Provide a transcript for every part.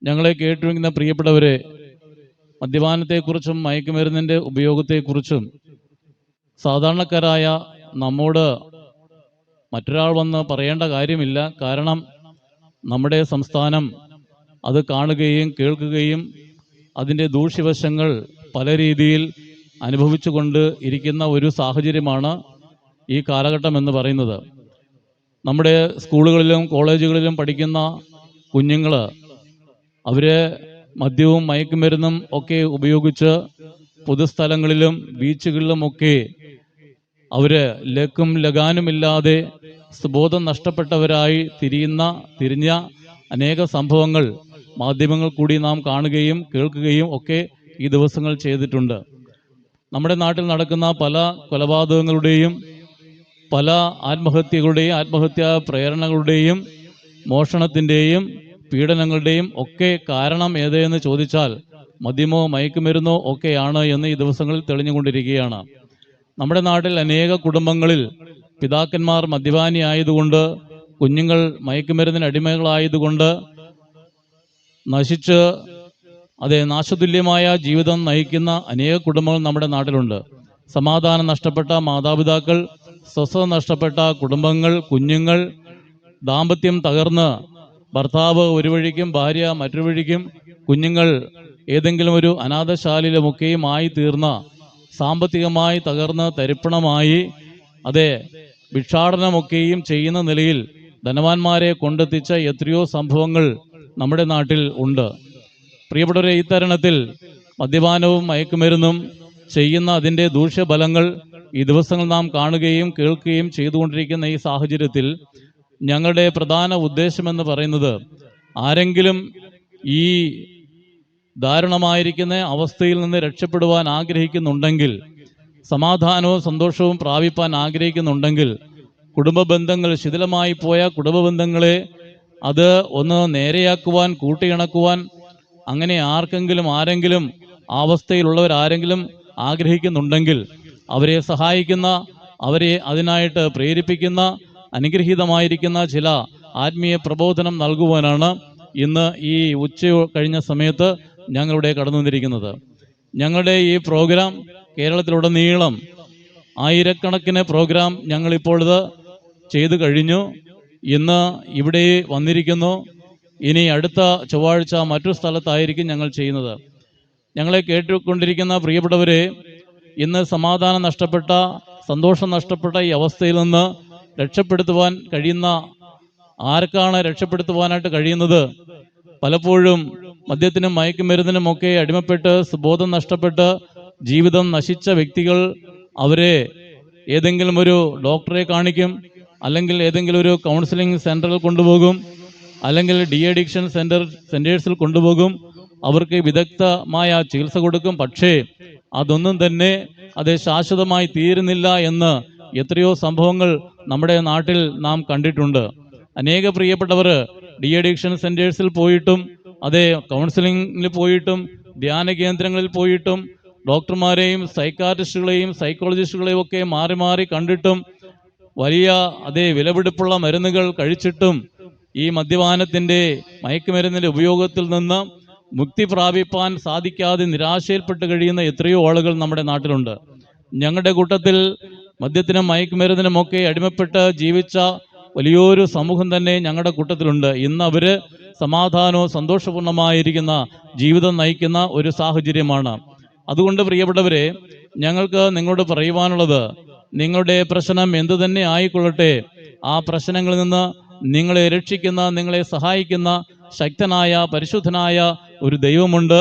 ഞങ്ങളെ കേട്ടിരിക്കുന്ന പ്രിയപ്പെട്ടവരെ, മദ്യപാനത്തെക്കുറിച്ചും മയക്കുമരുന്നിൻ്റെ ഉപയോഗത്തെക്കുറിച്ചും സാധാരണക്കാരായ നമ്മോട് മറ്റൊരാൾ വന്ന് പറയേണ്ട കാര്യമില്ല. കാരണം നമ്മുടെ സംസ്ഥാനം അത് കാണുകയും കേൾക്കുകയും അതിൻ്റെ ദൂഷ്യവശങ്ങൾ പല രീതിയിൽ അനുഭവിച്ചുകൊണ്ട് ഇരിക്കുന്ന ഒരു സാഹചര്യമാണ് ഈ കാലഘട്ടം എന്ന് പറയുന്നത്. നമ്മുടെ സ്കൂളുകളിലും കോളേജുകളിലും പഠിക്കുന്ന കുഞ്ഞുങ്ങൾ അവർ മദ്യവും മയക്കുമരുന്നും ഒക്കെ ഉപയോഗിച്ച് പൊതുസ്ഥലങ്ങളിലും ബീച്ചുകളിലുമൊക്കെ അവർ ലക്കും ലഗാനുമില്ലാതെ സുബോധം നഷ്ടപ്പെട്ടവരായി തിരിഞ്ഞ അനേക സംഭവങ്ങൾ മാധ്യമങ്ങൾ കൂടി നാം കാണുകയും കേൾക്കുകയും ഒക്കെ ഈ ദിവസങ്ങൾ ചെയ്തിട്ടുണ്ട്. നമ്മുടെ നാട്ടിൽ നടക്കുന്ന പല കൊലപാതകങ്ങളുടെയും പല ആത്മഹത്യകളുടെയും ആത്മഹത്യാ പ്രേരണകളുടെയും മോഷണത്തിൻ്റെയും പീഡനങ്ങളുടെയും ഒക്കെ കാരണം ഏതെന്ന് ചോദിച്ചാൽ മദ്യമോ മയക്കുമരുന്നോ ഒക്കെയാണ് എന്ന് ഈ ദിവസങ്ങളിൽ തെളിഞ്ഞുകൊണ്ടിരിക്കുകയാണ്. നമ്മുടെ നാട്ടിൽ അനേക കുടുംബങ്ങളിൽ പിതാക്കന്മാർ മദ്യപാനി ആയതുകൊണ്ട്, കുഞ്ഞുങ്ങൾ മയക്കുമരുന്നിന് അടിമകളായതുകൊണ്ട് നശിച്ച് നാശതുല്യമായ ജീവിതം നയിക്കുന്ന അനേക കുടുംബങ്ങൾ നമ്മുടെ നാട്ടിലുണ്ട്. സമാധാനം നഷ്ടപ്പെട്ട മാതാപിതാക്കൾ, സ്വസ്ഥത നഷ്ടപ്പെട്ട കുടുംബങ്ങൾ, കുഞ്ഞുങ്ങൾ, ദാമ്പത്യം തകർന്ന് ഭർത്താവ് ഒരു വഴിക്കും ഭാര്യ മറ്റൊരു വഴിക്കും, കുഞ്ഞുങ്ങൾ ഏതെങ്കിലും ഒരു അനാഥശാലയിലുമൊക്കെയും ആയി തീർന്ന, സാമ്പത്തികമായി തകർന്ന് തരിപ്പണമായി ഭിക്ഷാടനമൊക്കെയും ചെയ്യുന്ന നിലയിൽ ധനവാന്മാരെ കൊണ്ടെത്തിച്ച എത്രയോ സംഭവങ്ങൾ നമ്മുടെ നാട്ടിൽ ഉണ്ട്. പ്രിയപ്പെട്ടവരെ, ഈ തരുണത്തിൽ മദ്യപാനവും മയക്കുമരുന്നും ചെയ്യുന്ന അതിൻ്റെ ദൂഷ്യഫലങ്ങൾ ഈ ദിവസങ്ങൾ നാം കാണുകയും കേൾക്കുകയും ചെയ്തുകൊണ്ടിരിക്കുന്ന ഈ സാഹചര്യത്തിൽ ഞങ്ങളുടെ പ്രധാന ഉദ്ദേശമെന്ന് പറയുന്നത്, ആരെങ്കിലും ഈ ദാരുണമായിരിക്കുന്ന അവസ്ഥയിൽ നിന്ന് രക്ഷപ്പെടുവാൻ ആഗ്രഹിക്കുന്നുണ്ടെങ്കിൽ, സമാധാനവും സന്തോഷവും പ്രാപിപ്പാൻ ആഗ്രഹിക്കുന്നുണ്ടെങ്കിൽ, കുടുംബ ബന്ധങ്ങൾ ശിഥിലമായി പോയ കുടുംബ ബന്ധങ്ങളെ അത് ഒന്ന് നേരെയാക്കുവാൻ, കൂട്ടിയിണക്കുവാൻ, അങ്ങനെ ആരെങ്കിലും ആ അവസ്ഥയിലുള്ളവരാരെങ്കിലും ആഗ്രഹിക്കുന്നുണ്ടെങ്കിൽ അവരെ സഹായിക്കുന്ന, അവരെ അതിനായിട്ട് പ്രേരിപ്പിക്കുന്ന, അനുഗ്രഹീതമായിരിക്കുന്ന ചില ആത്മീയ പ്രബോധനം നൽകുവാനാണ് ഇന്ന് ഈ ഉച്ച കഴിഞ്ഞ സമയത്ത് ഞങ്ങളിവിടെ കടന്നു വന്നിരിക്കുന്നത്. ഞങ്ങളുടെ ഈ പ്രോഗ്രാം കേരളത്തിലുടനീളം ആയിരക്കണക്കിന് പ്രോഗ്രാം ഞങ്ങളിപ്പോൾ ഇത് ചെയ്തു കഴിഞ്ഞു. ഇന്ന് ഇവിടെ വന്നിരിക്കുന്നു. ഇനി അടുത്ത ചൊവ്വാഴ്ച മറ്റൊരു സ്ഥലത്തായിരിക്കും ഞങ്ങൾ ചെയ്യുന്നത്. ഞങ്ങളെ കേട്ടുകൊണ്ടിരിക്കുന്ന പ്രിയപ്പെട്ടവരെ, ഇന്ന് സമാധാനം നഷ്ടപ്പെട്ട, സന്തോഷം നഷ്ടപ്പെട്ട ഈ അവസ്ഥയിൽ നിന്ന് രക്ഷപ്പെടുത്തുവാൻ കഴിയുന്ന, ആർക്കാണ് രക്ഷപ്പെടുത്തുവാനായിട്ട് കഴിയുന്നത്? പലപ്പോഴും മദ്യത്തിനും മയക്കുമരുന്നിനും ഒക്കെ അടിമപ്പെട്ട് സുബോധം നഷ്ടപ്പെട്ട് ജീവിതം നശിച്ച വ്യക്തികൾ അവരെ ഏതെങ്കിലും ഒരു ഡോക്ടറെ കാണിക്കും, അല്ലെങ്കിൽ ഏതെങ്കിലും ഒരു കൗൺസിലിംഗ് സെൻ്ററിൽ കൊണ്ടുപോകും, അല്ലെങ്കിൽ ഡി അഡിക്ഷൻ സെൻറ്റേഴ്സിൽ കൊണ്ടുപോകും. അവർക്ക് വിദഗ്ധമായ ചികിത്സ കൊടുക്കും. പക്ഷേ അതൊന്നും തന്നെ ശാശ്വതമായി തീരുന്നില്ല എന്ന് എത്രയോ സംഭവങ്ങൾ നമ്മുടെ നാട്ടിൽ നാം കണ്ടിട്ടുണ്ട്. അനേക പ്രിയപ്പെട്ടവർ ഡി അഡിക്ഷൻ സെൻറ്റേഴ്സിൽ പോയിട്ടും കൗൺസിലിംഗിൽ പോയിട്ടും ധ്യാന കേന്ദ്രങ്ങളിൽ പോയിട്ടും ഡോക്ടർമാരെയും സൈക്കാട്രിസ്റ്റുകളെയും സൈക്കോളജിസ്റ്റുകളെയും ഒക്കെ മാറി മാറി കണ്ടിട്ടും വലിയ വിലപിടിപ്പുള്ള മരുന്നുകൾ കഴിച്ചിട്ടും ഈ മദ്യപാനത്തിൻ്റെ മയക്കുമരുന്നിൻ്റെ ഉപയോഗത്തിൽ നിന്ന് മുക്തി പ്രാപിപ്പാൻ സാധിക്കാതെ നിരാശയിൽപ്പെട്ട് കഴിയുന്ന എത്രയോ ആളുകൾ നമ്മുടെ നാട്ടിലുണ്ട്. ഞങ്ങളുടെ കൂട്ടത്തിൽ മദ്യത്തിനും മയക്കുമരുന്നിനും ഒക്കെ അടിമപ്പെട്ട് ജീവിച്ച വലിയൊരു സമൂഹം തന്നെ ഞങ്ങളുടെ കൂട്ടത്തിലുണ്ട്. ഇന്ന് അവർ സമാധാനവും സന്തോഷപൂർണമായിരിക്കുന്ന ജീവിതം നയിക്കുന്ന ഒരു സാഹചര്യമാണ്. അതുകൊണ്ട് പ്രിയപ്പെട്ടവരെ, ഞങ്ങൾക്ക് നിങ്ങളോട് പറയുവാനുള്ളത്, നിങ്ങളുടെ പ്രശ്നം എന്തു തന്നെ ആയിക്കൊള്ളട്ടെ, ആ പ്രശ്നങ്ങളിൽ നിന്ന് നിങ്ങളെ രക്ഷിക്കുന്ന, നിങ്ങളെ സഹായിക്കുന്ന ശക്തനായ പരിശുദ്ധനായ ഒരു ദൈവമുണ്ട്.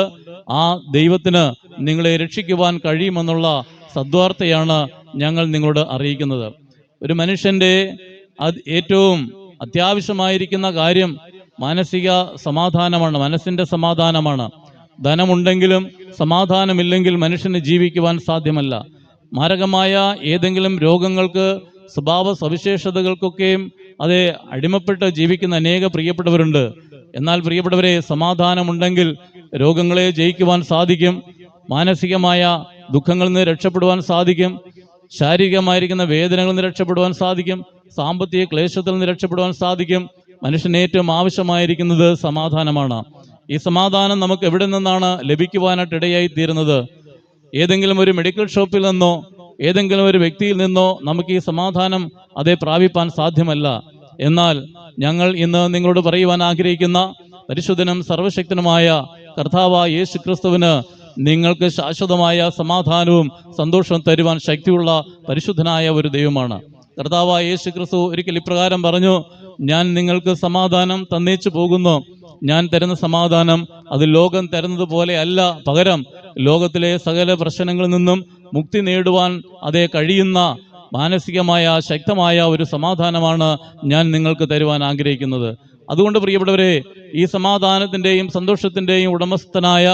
ആ ദൈവത്തിന് നിങ്ങളെ രക്ഷിക്കുവാൻ കഴിയുമെന്നുള്ള സദ്വാർത്തയാണ് ഞങ്ങൾ നിങ്ങളോട് അറിയിക്കുന്നത്. ഒരു മനുഷ്യൻ്റെ ഏറ്റവും അത്യാവശ്യമായിരിക്കുന്ന കാര്യം മാനസിക സമാധാനമാണ്, മനസ്സിൻ്റെ സമാധാനമാണ്. ധനമുണ്ടെങ്കിലും സമാധാനമില്ലെങ്കിൽ മനുഷ്യന് ജീവിക്കുവാൻ സാധ്യമല്ല. മാരകമായ ഏതെങ്കിലും രോഗങ്ങൾക്ക്, സ്വഭാവ സവിശേഷതകൾക്കൊക്കെയും അടിമപ്പെട്ട് ജീവിക്കുന്ന അനേക പ്രിയപ്പെട്ടവരുണ്ട്. എന്നാൽ പ്രിയപ്പെട്ടവരെ, സമാധാനമുണ്ടെങ്കിൽ രോഗങ്ങളെ ജയിക്കുവാൻ സാധിക്കും, മാനസികമായ ദുഃഖങ്ങളിൽ നിന്ന് രക്ഷപ്പെടുവാൻ സാധിക്കും, ശാരീരികമായിരിക്കുന്ന വേദനകളിൽ നിന്ന് രക്ഷപ്പെടുവാൻ സാധിക്കും, സാമ്പത്തിക ക്ലേശത്തിൽ നിന്ന് രക്ഷപ്പെടുവാൻ സാധിക്കും. മനുഷ്യന് ഏറ്റവും ആവശ്യമായിരിക്കുന്നത് സമാധാനമാണ്. ഈ സമാധാനം നമുക്ക് എവിടെ നിന്നാണ് ലഭിക്കുവാനായിട്ട് ഇടയായി തീരുന്നത്? ഏതെങ്കിലും ഒരു മെഡിക്കൽ ഷോപ്പിൽ നിന്നോ ഏതെങ്കിലും ഒരു വ്യക്തിയിൽ നിന്നോ നമുക്ക് ഈ സമാധാനം പ്രാപിപ്പാൻ സാധ്യമല്ല. എന്നാൽ ഞങ്ങൾ ഇന്ന് നിങ്ങളോട് പറയുവാൻ ആഗ്രഹിക്കുന്ന പരിശുദ്ധനും സർവശക്തനുമായ കർത്താവായ യേശു ക്രിസ്തുവിന് നിങ്ങൾക്ക് ശാശ്വതമായ സമാധാനവും സന്തോഷവും തരുവാൻ ശക്തിയുള്ള പരിശുദ്ധനായ ഒരു ദൈവമാണ്. കർത്താവായ യേശു ക്രിസ്തു ഒരിക്കൽ ഇപ്രകാരം പറഞ്ഞു, ഞാൻ നിങ്ങൾക്ക് സമാധാനം തന്നേച്ചു പോകുന്നു. ഞാൻ തരുന്ന സമാധാനം അത് ലോകം തരുന്നത് പോലെ അല്ല, പകരം ലോകത്തിലെ സകല പ്രശ്നങ്ങളിൽ നിന്നും മുക്തി നേടുവാൻ കഴിയുന്ന മാനസികമായ ശക്തമായ ഒരു സമാധാനമാണ് ഞാൻ നിങ്ങൾക്ക് തരുവാൻ ആഗ്രഹിക്കുന്നത്. അതുകൊണ്ട് പ്രിയപ്പെട്ടവരെ, ഈ സമാധാനത്തിൻ്റെയും സന്തോഷത്തിൻ്റെയും ഉടമസ്ഥനായ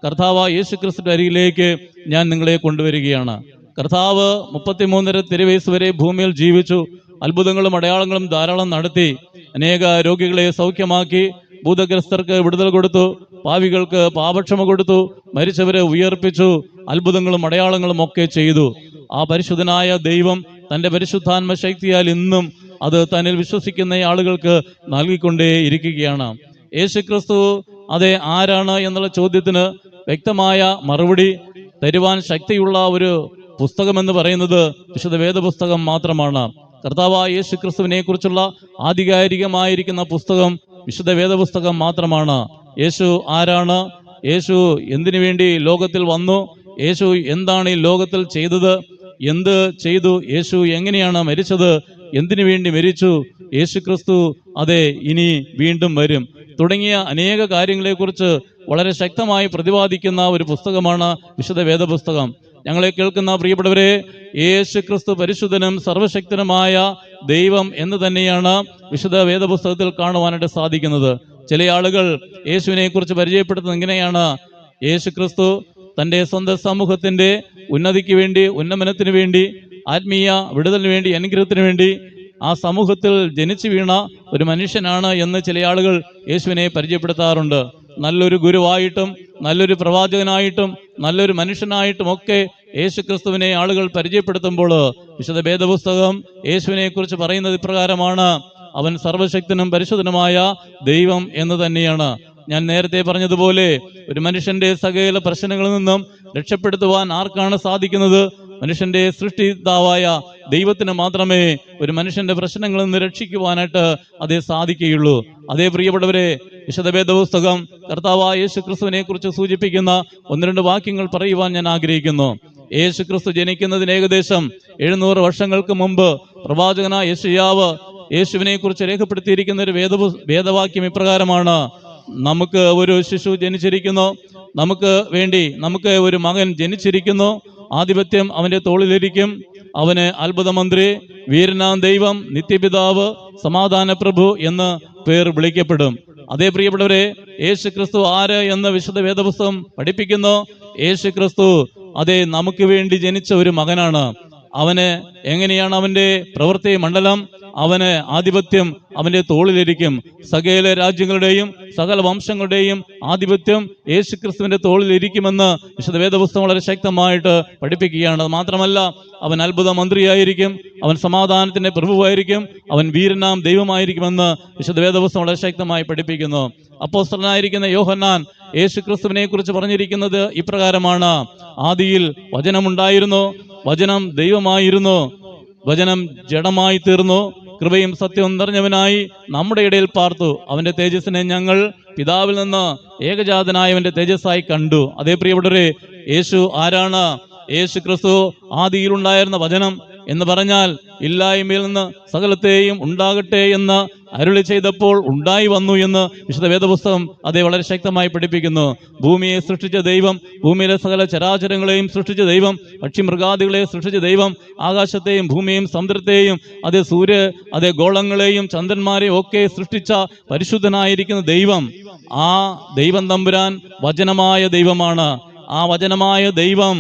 കർത്താവ് യേശു ക്രിസ്തുവിന്റെ അരികിലേക്ക് ഞാൻ നിങ്ങളെ കൊണ്ടുവരികയാണ്. കർത്താവ് 33 തിരുവയസ്സ് വരെ ഭൂമിയിൽ ജീവിച്ചു. അത്ഭുതങ്ങളും അടയാളങ്ങളും ധാരാളം നടത്തി. അനേക രോഗികളെ സൗഖ്യമാക്കി, ഭൂതഗ്രസ്തർക്ക് വിടുതൽ കൊടുത്തു, പാവികൾക്ക് പാപക്ഷമ കൊടുത്തു, മരിച്ചവരെ ഉയർപ്പിച്ചു, അത്ഭുതങ്ങളും അടയാളങ്ങളും ഒക്കെ ചെയ്തു. ആ പരിശുദ്ധനായ ദൈവം തൻ്റെ പരിശുദ്ധാത്മ ശക്തിയാൽ ഇന്നും അത് തന്നിൽ വിശ്വസിക്കുന്ന ആളുകൾക്ക് നൽകിക്കൊണ്ടേ ഇരിക്കുകയാണ്. യേശു ക്രിസ്തു ആരാണ് എന്നുള്ള ചോദ്യത്തിന് വ്യക്തമായ മറുപടി തരുവാൻ ശക്തിയുള്ള ഒരു പുസ്തകമെന്ന് പറയുന്നത് വിശുദ്ധ വേദപുസ്തകം മാത്രമാണ്. കർത്താവായ യേശു ക്രിസ്തുവിനെ കുറിച്ചുള്ള ആധികാരികമായിരിക്കുന്ന പുസ്തകം വിശുദ്ധ വേദപുസ്തകം മാത്രമാണ്. യേശു ആരാണ്? യേശു എന്തിനു വേണ്ടി ലോകത്തിൽ വന്നു? യേശു എന്താണ് ഈ ലോകത്തിൽ ചെയ്തത്? എന്ത് ചെയ്തു? യേശു എങ്ങനെയാണ് മരിച്ചത്? എന്തിനു വേണ്ടി മരിച്ചു? യേശു ക്രിസ്തു ഇനി വീണ്ടും വരും തുടങ്ങിയ അനേക കാര്യങ്ങളെക്കുറിച്ച് വളരെ ശക്തമായി പ്രതിപാദിക്കുന്ന ഒരു പുസ്തകമാണ് വിശുദ്ധ വേദപുസ്തകം. ഞങ്ങളെ കേൾക്കുന്ന പ്രിയപ്പെട്ടവരെ, യേശു ക്രിസ്തു പരിശുദ്ധനും സർവശക്തനുമായ ദൈവം എന്ന് തന്നെയാണ് വിശുദ്ധ വേദപുസ്തകത്തിൽ കാണുവാനായിട്ട് സാധിക്കുന്നത്. ചില ആളുകൾ യേശുവിനെ കുറിച്ച് പരിചയപ്പെടുത്തുന്നത് ഇങ്ങനെയാണ്: യേശു ക്രിസ്തു തൻ്റെ സ്വന്തം സമൂഹത്തിന്റെ ഉന്നതിക്ക് വേണ്ടി, ഉന്നമനത്തിന് വേണ്ടി, ആത്മീയ വിടുതലിന് വേണ്ടി, അനുഗ്രഹത്തിന് വേണ്ടി ആ സമൂഹത്തിൽ ജനിച്ചു വീണ ഒരു മനുഷ്യനാണ് എന്ന് ചില ആളുകൾ യേശുവിനെ പരിചയപ്പെടുത്താറുണ്ട്. നല്ലൊരു ഗുരുവായിട്ടും നല്ലൊരു പ്രവാചകനായിട്ടും നല്ലൊരു മനുഷ്യനായിട്ടും ഒക്കെ യേശു ക്രിസ്തുവിനെ ആളുകൾ പരിചയപ്പെടുത്തുമ്പോൾ വിശുദ്ധ വേദപുസ്തകം യേശുവിനെ കുറിച്ച് പറയുന്നത് ഇപ്രകാരമാണ്: അവൻ സർവശക്തനും പരിശുദ്ധനുമായ ദൈവം എന്ന് തന്നെയാണ്. ഞാൻ നേരത്തെ പറഞ്ഞതുപോലെ ഒരു മനുഷ്യന്റെ സകല പ്രശ്നങ്ങളിൽ നിന്നും രക്ഷപ്പെടുത്തുവാൻ ആർക്കാണ് സാധിക്കുന്നത്? മനുഷ്യന്റെ സൃഷ്ടിതാവായ ദൈവത്തിന് മാത്രമേ ഒരു മനുഷ്യന്റെ പ്രശ്നങ്ങളിൽ നിന്ന് രക്ഷിക്കുവാനായിട്ട് സാധിക്കുകയുള്ളൂ. പ്രിയപ്പെട്ടവരെ, വിശുദ്ധ വേദപുസ്തകം കർത്താവായ യേശു ക്രിസ്തുവിനെ കുറിച്ച് സൂചിപ്പിക്കുന്ന 1-2 വാക്യങ്ങൾ പറയുവാൻ ഞാൻ ആഗ്രഹിക്കുന്നു. യേശു ക്രിസ്തു ജനിക്കുന്നതിന് ഏകദേശം 700 വർഷങ്ങൾക്ക് മുമ്പ് പ്രവാചകനായ യെശയ്യാവ് യേശുവിനെ കുറിച്ച് രേഖപ്പെടുത്തിയിരിക്കുന്ന ഒരു വേദവാക്യം ഇപ്രകാരമാണ്: നമുക്ക് ഒരു ശിശു ജനിച്ചിരിക്കുന്നു, നമുക്ക് ഒരു മകൻ ജനിച്ചിരിക്കുന്നു, ആധിപത്യം അവന്റെ തോളിലിരിക്കും, അവന് അത്ഭുതമന്ത്രി, വീരനാം ദൈവം, നിത്യപിതാവ്, സമാധാന പ്രഭു എന്ന് പേർ വിളിക്കപ്പെടും. പ്രിയപ്പെട്ടവരെ, യേശു ക്രിസ്തു ആര് എന്ന് വിശുദ്ധ വേദപുസ്തകം പഠിപ്പിക്കുന്നു. യേശു ക്രിസ്തു നമുക്ക് വേണ്ടി ജനിച്ച ഒരു മകനാണ്. അവന് എങ്ങനെയാണ് അവന്റെ പ്രവൃത്തി മണ്ഡലം? അവന് ആധിപത്യം അവന്റെ തോളിലിരിക്കും. സകല രാജ്യങ്ങളുടെയും സകല വംശങ്ങളുടെയും ആധിപത്യം യേശു ക്രിസ്തുവിന്റെ തോളിലിരിക്കുമെന്ന് വിശുദ്ധ വേദപുസ്തകം വളരെ ശക്തമായിട്ട് പഠിപ്പിക്കുകയാണ്. മാത്രമല്ല, അവൻ അത്ഭുത മന്ത്രിയായിരിക്കും, അവൻ സമാധാനത്തിന്റെ പ്രഭുവായിരിക്കും, അവൻ വീരനാം ദൈവമായിരിക്കുമെന്ന് വിശുദ്ധ വേദപുസ്തകം വളരെ ശക്തമായി പഠിപ്പിക്കുന്നു. അപ്പോസ്തലനായിരിക്കുന്ന യോഹന്നാൻ യേശു ക്രിസ്തുവിനെ കുറിച്ച് പറഞ്ഞിരിക്കുന്നത് ഇപ്രകാരമാണ്: ആദിയിൽ വചനമുണ്ടായിരുന്നു, വചനം ദൈവമായിരുന്നു, വചനം ജഡമായി തീർന്നു, കൃപയും സത്യവും നിറഞ്ഞവനായി നമ്മുടെ ഇടയിൽ പാർത്തു, അവന്റെ തേജസ്സിനെ ഞങ്ങൾ പിതാവിൽ നിന്ന് ഏകജാതനായവന്റെ തേജസ്സായി കണ്ടു. പ്രിയപ്പെട്ടവരെ, യേശു ആരാണ്? യേശു ക്രിസ്തു ആദിയിലുണ്ടായിരുന്ന വചനം എന്ന് പറഞ്ഞാൽ ഇല്ലായ്മയിൽ നിന്ന് സകലത്തെയും ഉണ്ടാകട്ടെ എന്ന് അരുളി ചെയ്തപ്പോൾ ഉണ്ടായി വന്നു എന്ന് വിശുദ്ധ വേദപുസ്തകം വളരെ ശക്തമായി പഠിപ്പിക്കുന്നു. ഭൂമിയെ സൃഷ്ടിച്ച ദൈവം, ഭൂമിയിലെ സകല ചരാചരങ്ങളെയും സൃഷ്ടിച്ച ദൈവം, പക്ഷിമൃഗാദികളെ സൃഷ്ടിച്ച ദൈവം, ആകാശത്തെയും ഭൂമിയെയും സമുദ്രത്തെയും ഗോളങ്ങളെയും ചന്ദ്രന്മാരെയും ഒക്കെ സൃഷ്ടിച്ച പരിശുദ്ധനായിരിക്കുന്ന ദൈവം, ആ ദൈവം തമ്പുരാൻ വചനമായ ദൈവമാണ്. ആ വചനമായ ദൈവം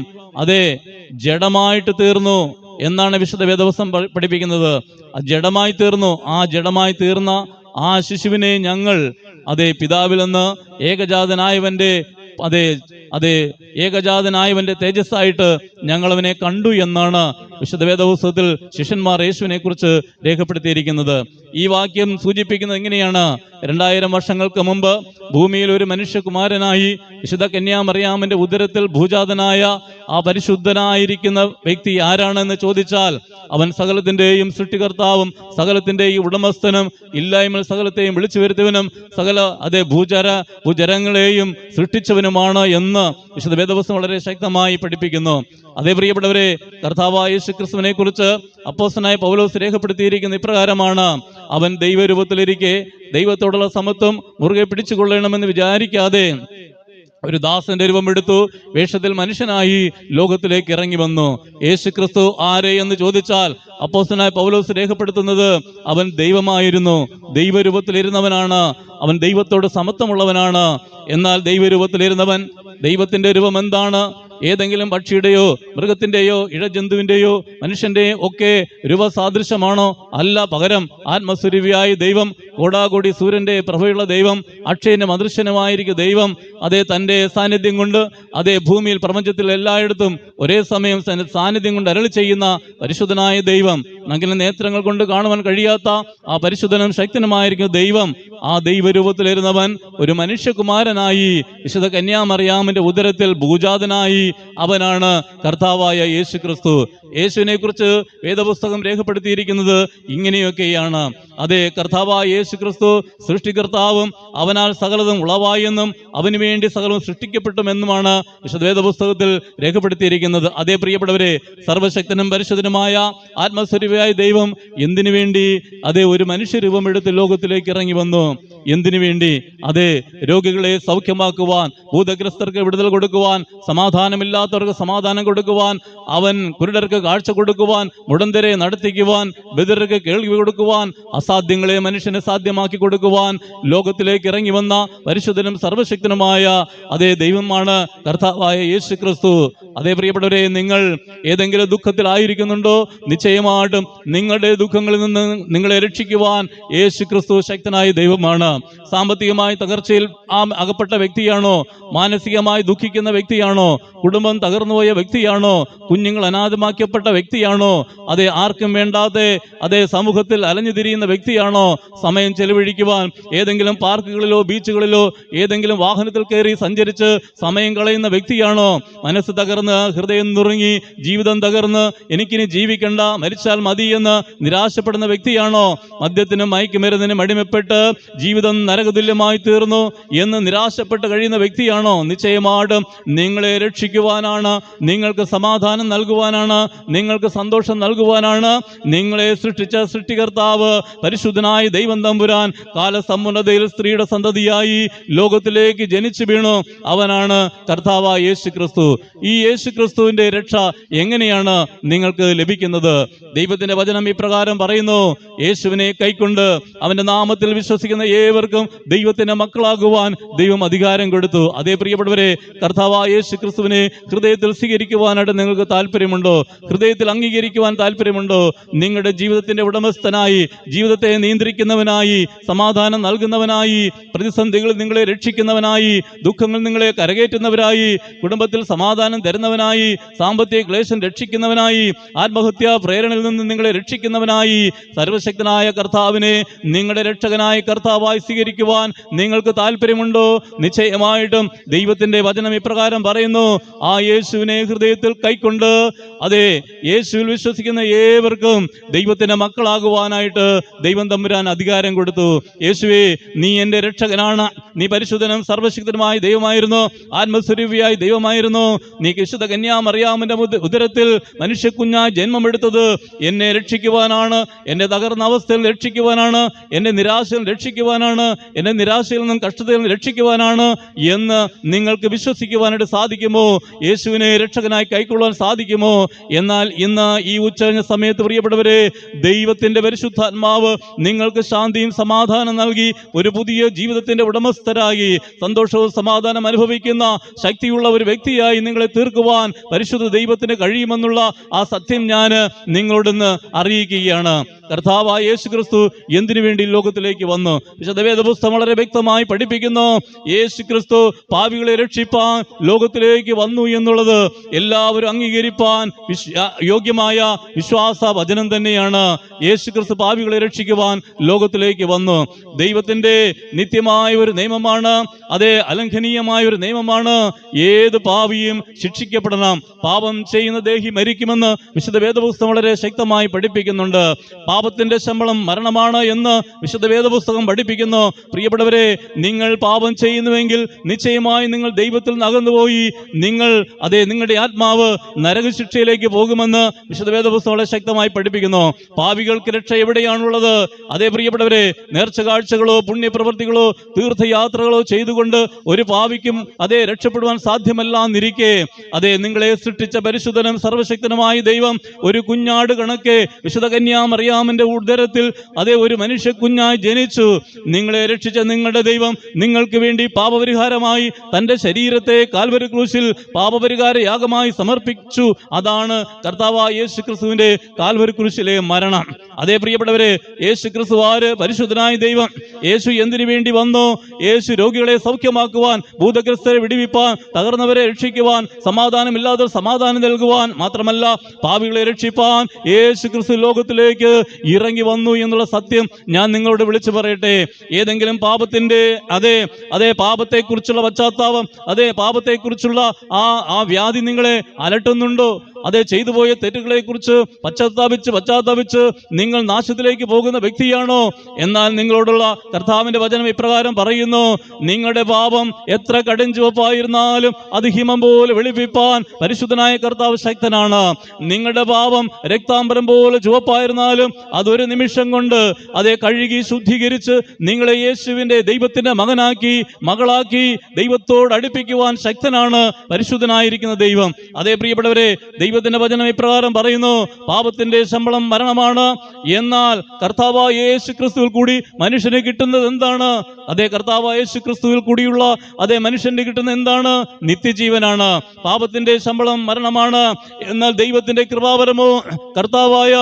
ജഡമായിട്ട് തീർന്നു എന്നാണ് വിശുദ്ധ വേദപുസ്തകം പഠിപ്പിക്കുന്നത്. ജഡമായി തീർന്നു. ആ ജഡമായി തീർന്ന ആ ശിശുവിനെ ഞങ്ങൾ പിതാവിൽ നിന്ന് ഏകജാതനായവന്റെ തേജസ്സായിട്ട് ഞങ്ങൾ അവനെ കണ്ടു എന്നാണ് വിശുദ്ധ വേദപുസ്തകത്തിൽ ശിഷ്യന്മാർ യേശുവിനെ കുറിച്ച് രേഖപ്പെടുത്തിയിരിക്കുന്നത്. ഈ വാക്യം സൂചിപ്പിക്കുന്നത് എങ്ങനെയാണ്? 2000 വർഷങ്ങൾക്ക് മുമ്പ് ഭൂമിയിൽ ഒരു മനുഷ്യകുമാരനായി വിശുദ്ധ കന്യാമറിയാമിന്റെ ഉദരത്തിൽ ഭൂജാതനായ ആ പരിശുദ്ധനായിരിക്കുന്ന വ്യക്തി ആരാണെന്ന് ചോദിച്ചാൽ അവൻ സകലത്തിന്റെയും സൃഷ്ടികർത്താവും സകലത്തിന്റെയും ഉടമസ്ഥനും ഇല്ലായ്മ സകലത്തെയും വിളിച്ചു വരുത്തിയവനും സകല ഭൂചരങ്ങളെയും സൃഷ്ടിച്ചവനുമാണ് എന്ന് വിശുദ്ധ വേദപുസ്തകം വളരെ ശക്തമായി പഠിപ്പിക്കുന്നു. അതേ പ്രിയപ്പെട്ടവരെ, കർത്താവായ യേശു ക്രിസ്തുവിനെ കുറിച്ച് അപ്പോസ്തലനായ പൗലോസ് രേഖപ്പെടുത്തിയിരിക്കുന്ന ഇപ്രകാരമാണ്: അവൻ ദൈവരൂപത്തിലിരിക്കെ ദൈവത്തോടുള്ള സമത്വം മുറുകെ പിടിച്ചുകൊള്ളണമെന്ന് വിചാരിക്കാതെ ഒരു ദാസന്റെ രൂപമെടുത്തു, വേഷത്തിൽ മനുഷ്യനായി ലോകത്തിലേക്ക് ഇറങ്ങി വന്നു. യേശു ക്രിസ്തു ആരെ എന്ന് ചോദിച്ചാൽ അപ്പോസ്തലനായ പൗലോസ് രേഖപ്പെടുത്തുന്നത് അവൻ ദൈവമായിരുന്നു, ദൈവരൂപത്തിലിരുന്നവനാണ്, അവൻ ദൈവത്തോട് സമത്വമുള്ളവനാണ്. എന്നാൽ ദൈവരൂപത്തിലിരുന്നവൻ ദൈവത്തിന്റെ രൂപം എന്താണ്? ഏതെങ്കിലും പക്ഷിയുടെയോ മൃഗത്തിന്റെയോ ഇഴജന്തുവിന്റെയോ മനുഷ്യന്റെയോ ഒക്കെ രൂപസാദൃശ്യമാണോ? അല്ല, പകരം ആത്മസ്വരൂപിയായ ദൈവം, കോടാകോടി സൂര്യന്റെ പ്രഭയുള്ള ദൈവം, അക്ഷയനും അദൃശ്യനുമായിരിക്കും ദൈവം, അതേ തന്റെ സാന്നിധ്യം കൊണ്ട് അതേ ഭൂമിയിൽ പ്രപഞ്ചത്തിൽ എല്ലായിടത്തും ഒരേ സമയം സാന്നിധ്യം കൊണ്ട് അരുളി ചെയ്യുന്ന പരിശുദ്ധനായ ദൈവം, നഗ്ന നേത്രങ്ങൾ കൊണ്ട് കാണുവാൻ കഴിയാത്ത ആ പരിശുദ്ധനും ശക്തനുമായിരിക്കും ദൈവം. ആ ദൈവരൂപത്തിലിരുന്നവൻ ഒരു മനുഷ്യകുമാരനായി വിശുദ്ധ കന്യാമറിയാമിന്റെ ഉദരത്തിൽ ഭൂജാതനായി അവനാണ് കർത്താവായ യേശു ക്രിസ്തു. യേശുവിനെ കുറിച്ച് വേദപുസ്തകം രേഖപ്പെടുത്തിയിരിക്കുന്നത് ഇങ്ങനെയൊക്കെയാണ്: അതെ, കർത്താവായ യേശു ക്രിസ്തു സൃഷ്ടികർത്താവും അവനാൽ സകലതും ഉളവായെന്നും അവന് വേണ്ടി സകലവും സൃഷ്ടിക്കപ്പെട്ടുമെന്നുമാണ് വിശുദ്ധ വേദപുസ്തകത്തിൽ രേഖപ്പെടുത്തിയിരിക്കുന്നത്. അതേ പ്രിയപ്പെട്ടവരെ, സർവശക്തനും പരിശുദ്ധനുമായ ആത്മസ്വരൂപിയായ ദൈവം എന്തിനു വേണ്ടി അതേ ഒരു മനുഷ്യരൂപം എടുത്ത് ലോകത്തിലേക്ക് ഇറങ്ങി വന്നു? എന്തിനു വേണ്ടി? അതെ, രോഗികളെ സൗഖ്യമാക്കുവാൻ, ഭൂതഗ്രസ്തർക്ക് വിടുതൽ കൊടുക്കുവാൻ, സമാധാനമില്ലാത്തവർക്ക് സമാധാനം കൊടുക്കുവാൻ, അവൻ കുരുടർക്ക് കാഴ്ച കൊടുക്കുവാൻ, മുടന്തരെ നടത്തിക്കുവാൻ, ബധിരർക്ക് കേൾവി കൊടുക്കുവാൻ, അസാധ്യങ്ങളെ മനുഷ്യനെ സാധ്യമാക്കി കൊടുക്കുവാൻ ലോകത്തിലേക്ക് ഇറങ്ങി വന്ന പരിശുദ്ധനും സർവശക്തനുമായ അതേ ദൈവമാണ് കർത്താവായ യേശു ക്രിസ്തു. അതേ പ്രിയപ്പെട്ടവരെ, നിങ്ങൾ ഏതെങ്കിലും ദുഃഖത്തിലായിരിക്കുന്നുണ്ടോ? നിശ്ചയമായിട്ടും നിങ്ങളുടെ ദുഃഖങ്ങളിൽ നിന്ന് നിങ്ങളെ രക്ഷിക്കുവാൻ യേശു ക്രിസ്തു ശക്തനായ ദൈവമാണ്. സാമ്പത്തികമായി തകർച്ചയിൽ അകപ്പെട്ട വ്യക്തിയാണോ? മാനസികമായി ദുഃഖിക്കുന്ന വ്യക്തിയാണോ? കുടുംബം തകർന്നുപോയ വ്യക്തിയാണോ? കുഞ്ഞുങ്ങൾ അനാഥമാക്കപ്പെട്ട വ്യക്തിയാണോ? അതേ, ആർക്കും വേണ്ടാതെ അതേ സമൂഹത്തിൽ അലഞ്ഞു തിരിയുന്ന വ്യക്തിയാണോ? സമയം ചെലവഴിക്കുവാൻ ഏതെങ്കിലും പാർക്കുകളിലോ ബീച്ചുകളിലോ ഏതെങ്കിലും വാഹനത്തിൽ കയറി സഞ്ചരിച്ച് സമയം കളയുന്ന വ്യക്തിയാണോ? മനസ്സ് തകർന്ന്, ഹൃദയം നുറുങ്ങി, ജീവിതം തകർന്ന് എനിക്കിനി ജീവിക്കണ്ട, മരിച്ചാൽ മതി എന്ന് നിരാശപ്പെടുന്ന വ്യക്തിയാണോ? മദ്യത്തിനും മയക്കുമരുന്നിനും അടിമപ്പെട്ട് ജീവിതം നരകതുല്യമായി തീർന്നു എന്ന് നിരാശപ്പെട്ട് കഴിയുന്ന വ്യക്തിയാണോ? നിശ്ചയമായിട്ടും നിങ്ങളെ രക്ഷിക്കുവാനാണ്, നിങ്ങൾക്ക് സമാധാനം നൽകുവാനാണ്, നിങ്ങൾക്ക് സന്തോഷം നൽകുവാനാണ് നിങ്ങളെ സൃഷ്ടിച്ച സൃഷ്ടികർത്താവ് പരിശുദ്ധനായ ദൈവം തമ്പുരാൻ കാലസമ്പൂർണ്ണതയിൽ സ്ത്രീയുടെ സന്തതിയായി ലോകത്തിലേക്ക് ജനിച്ചു വീണു. അവനാണ് കർത്താവായ യേശു ക്രിസ്തു. ഈ യേശു ക്രിസ്തുവിന്റെ രക്ഷ എങ്ങനെയാണ് നിങ്ങൾക്ക് ലഭിക്കുന്നത്? ദൈവത്തിന്റെ വചനം ഇപ്രകാരം പറയുന്നു: യേശുവിനെ കൈക്കൊണ്ട് അവന്റെ നാമത്തിൽ വിശ്വസിക്കുന്ന ഏവർക്കും ദൈവത്തിന്റെ മക്കളാകുവാൻ ദൈവം അധികാരം കൊടുത്തു. അതേ പ്രിയപ്പെട്ടവരെ, കർത്താവായ യേശു ക്രിസ്തുവിനെ ഹൃദയത്തിൽ സ്വീകരിക്കുവാനായിട്ട് നിങ്ങൾക്ക് താല്പര്യമുണ്ടോ? ഹൃദയത്തിൽ അംഗീകരിക്കുവാൻ താല്പര്യമുണ്ടോ? നിങ്ങളുടെ ജീവിതത്തിന്റെ ഉടമസ്ഥനായി, ജീവിതത്തെ നിയന്ത്രിക്കുന്നവനായി, സമാധാനം നൽകുന്നവനായി, പ്രതിസന്ധികളിൽ നിങ്ങളെ രക്ഷിക്കുന്നവനായി, ദുഃഖങ്ങൾ നിങ്ങളെ കരകയറ്റുന്നവരായി, കുടുംബത്തിൽ സമാധാനം തരുന്നവനായി, സാമ്പത്തിക ക്ലേശം രക്ഷിക്കുന്നവനായി, ആത്മഹത്യാ പ്രേരണയിൽ നിന്ന് നിങ്ങളെ രക്ഷിക്കുന്നവനായി സർവശക്തനായ കർത്താവിനെ നിങ്ങളുടെ രക്ഷകനായ കർത്താവായി സ്വീകരിക്കുവാൻ നിങ്ങൾക്ക് താല്പര്യമുണ്ടോ? നിശ്ചയമായിട്ടും ദൈവത്തിന്റെ വചനം ഇപ്രകാരം പറയുന്നു: ആ യേശുവിനെ ഹൃദയത്തിൽ കൈക്കൊണ്ട് അതെ യേശുവിൽ വിശ്വസിക്കുന്ന ഏവർക്കും ദൈവത്തിന്റെ മക്കളാകുവാനായിട്ട് ദൈവം തമ്പുരാൻ അധികാരം കൊടുത്തു. യേശുവേ, നീ എന്റെ രക്ഷകനാണ്, നീ പരിശുദ്ധനും സർവശക്തനുമായ ദൈവമായിരുന്നു, ആത്മസ്വരൂപിയായ ദൈവമായിരുന്നു. നീ വിശുദ്ധ കന്യാമറിയാമിന്റെ ഉദരത്തിൽ മനുഷ്യക്കുഞ്ഞായി ജന്മമെടുത്തത് എന്നെ രക്ഷിക്കുവാനാണ്, എന്റെ തകർന്ന അവസ്ഥയിൽ രക്ഷിക്കുവാനാണ്, എന്റെ നിരാശയിൽ രക്ഷിക്കുവാനാണ്, എന്റെ നിരാശയിൽ നിന്നും കഷ്ടതയിൽ നിന്ന് രക്ഷിക്കുവാനാണ് എന്ന് നിങ്ങൾക്ക് വിശ്വസിക്കുവാനായിട്ട് സാധിക്കുമോ? യേശുവിനെ രക്ഷകനായി കൈക്കൊള്ളാൻ സാധിക്കുമോ? എന്നാൽ ഇന്ന് ഈ ഉച്ചകഴിഞ്ഞ സമയത്ത് പ്രിയപ്പെട്ടവരെ, ദൈവത്തിന്റെ പരിശുദ്ധാത്മാവ് നിങ്ങൾക്ക് ശാന്തിയും സമാധാനം നൽകി ഒരു പുതിയ ജീവിതത്തിന്റെ ഉടമസ്ഥരായി സന്തോഷവും സമാധാനം അനുഭവിക്കുന്ന ശക്തിയുള്ള ഒരു വ്യക്തിയായി നിങ്ങളെ തീർക്കുവാൻ പരിശുദ്ധ ദൈവത്തിന് കഴിയുമെന്നുള്ള ആ സത്യം ഞാൻ നിങ്ങളോടൊന്ന് അറിയിക്കുകയാണ്. കർത്താവായ യേശു ക്രിസ്തു എന്തിനു വേണ്ടി ലോകത്തിലേക്ക് വന്നു? വിശുദ്ധ വേദപുസ്തകം വളരെ വ്യക്തമായി പഠിപ്പിക്കുന്നു. യേശു ക്രിസ്തു പാപികളെ രക്ഷിപ്പാൻ ലോകത്തിലേക്ക് വന്നു എന്നുള്ളത് എല്ലാവരും അംഗീകരിപ്പാൻ യോഗ്യമായ വിശ്വാസ വചനം തന്നെയാണ്. യേശു ക്രിസ്തു പാപികളെ രക്ഷിക്കുവാൻ ലോകത്തിലേക്ക് വന്നു. ദൈവത്തിന്റെ നിത്യമായ ഒരു നിയമമാണ്, അതേ അലംഘനീയമായ ഒരു നിയമമാണ്. ഏത് പാപിയും ശിക്ഷിക്കപ്പെടണം. പാപം ചെയ്യുന്ന ദേഹി മരിക്കുമെന്ന് വിശുദ്ധ വേദപുസ്തകം വളരെ ശക്തമായി പഠിപ്പിക്കുന്നുണ്ട്. പാപത്തിന്റെ ശമ്പളം മരണമാണ് എന്ന് വിശുദ്ധ വേദപുസ്തകം പഠിപ്പിക്കുന്നു. പ്രിയപ്പെട്ടവരെ, നിങ്ങൾ പാപം ചെയ്യുന്നുവെങ്കിൽ നിശ്ചയമായി നിങ്ങൾ ദൈവത്തിൽ നിന്ന് അകന്നുപോയി നിങ്ങളുടെ ആത്മാവ് നരകശിക്ഷയിലേക്ക് പോകുമെന്ന് വിശുദ്ധ വേദപുസ്തകം വളരെ ശക്തമായി പഠിപ്പിക്കുന്നു. പാപികൾക്ക് രക്ഷ എവിടെയാണുള്ളത്? അതേ പ്രിയപ്പെട്ടവരെ, നേർച്ച കാഴ്ചകളോ പുണ്യപ്രവൃത്തികളോ തീർത്ഥയാത്രകളോ ചെയ്തുകൊണ്ട് ഒരു പാപിക്കും അതേ രക്ഷപ്പെടുവാൻ സാധ്യമല്ലാന്നിരിക്കെ, അതേ നിങ്ങളെ സൃഷ്ടിച്ച പരിശുദ്ധനും സർവശക്തനുമായ ദൈവം ഒരു കുഞ്ഞാട് കണക്കെ വിശുദ്ധ കന്യാമറിയാമിന്റെ ഉദരത്തിൽ അതേ ഒരു മനുഷ്യ കുഞ്ഞായി ജനിച്ചു. നിങ്ങളെ രക്ഷിച്ച നിങ്ങളുടെ ദൈവം നിങ്ങൾക്ക് വേണ്ടി പാപപരിഹാരമായി തന്റെ ശരീരത്തെ കാൽവരി ക്രൂശിൽ പാപപരിഹാര യാഗമായി സമർപ്പിച്ചു. അതാണ് കർത്താവായ യേശു ക്രിസ്തുവിന്റെ കാൽവരി ക്രൂശിലെ മരണം. അതേ പ്രിയപ്പെട്ടവരെ, യേശു ക്രിസ്തു ആര്? പരിശുദ്ധനായ ദൈവം. യേശു എന്തിനു വേണ്ടി വന്നു? യേശു രോഗികളെ സൗഖ്യമാക്കുവാൻ, ഭൂതഗ്രസ്തരെ വിടുവിപ്പാൻ, തകർന്നവരെ രക്ഷിക്കുവാൻ, സമാധാനമില്ലാതെ സമാധാനം നൽകുവാൻ, മാത്രമല്ല പാപികളെ രക്ഷിപ്പാൻ യേശു ക്രിസ്തു ലോകത്തിലേക്ക് ഇറങ്ങി വന്നു എന്നുള്ള സത്യം ഞാൻ നിങ്ങളോട് വിളിച്ചു പറയട്ടെ. ഏതെങ്കിലും പാപത്തിന്റെ അതേ പാപത്തെക്കുറിച്ചുള്ള പശ്ചാത്താപം, അതേ പാപത്തെക്കുറിച്ചുള്ള ആ വ്യാധി നിങ്ങളെ അലട്ടുന്നുണ്ടോ? അതേ ചെയ്തുപോയ തെറ്റുകളെ കുറിച്ച് പശ്ചാത്താപിച്ച് നിങ്ങൾ നാശത്തിലേക്ക് പോകുന്ന വ്യക്തിയാണോ? എന്നാൽ നിങ്ങളോടുള്ള കർത്താവിന്റെ വചനം ഇപ്രകാരം പറയുന്നു: നിങ്ങളുടെ പാപം എത്ര കടും ചുവപ്പായിരുന്നാലും അത് ഹിമം പോലെ വെളുപ്പിപ്പാൻ പരിശുദ്ധനായ കർത്താവ് ശക്തനാണ്. നിങ്ങളുടെ പാപം രക്താംബരം പോലെ ചുവപ്പായിരുന്നാലും അതൊരു നിമിഷം കൊണ്ട് അതേ കഴുകി ശുദ്ധീകരിച്ച് നിങ്ങളെ യേശുവിന്റെ ദൈവത്തിന്റെ മകളാക്കി ദൈവത്തോട് അടുപ്പിക്കുവാൻ ശക്തനാണ് പരിശുദ്ധനായിരിക്കുന്ന ദൈവം. അതേ പ്രിയപ്പെട്ടവരെ, ദൈവത്തിന്റെ വചനം ഇപ്രകാരം പറയുന്നു: പാപത്തിന്റെ ശമ്പളം മരണമാണ്, എന്നാൽ കർത്താവായ യേശു ക്രിസ്തുവിൽ കൂടി മനുഷ്യന് കിട്ടുന്നത് എന്താണ്? അതേ കർത്താവായ യേശു ക്രിസ്തുവിൽ കൂടിയുള്ള അതേ മനുഷ്യന് കിട്ടുന്ന എന്താണ്? നിത്യജീവനാണ്. പാപത്തിന്റെ ശമ്പളം മരണമാണ്, എന്നാൽ ദൈവത്തിന്റെ കൃപാവരമോ കർത്താവായ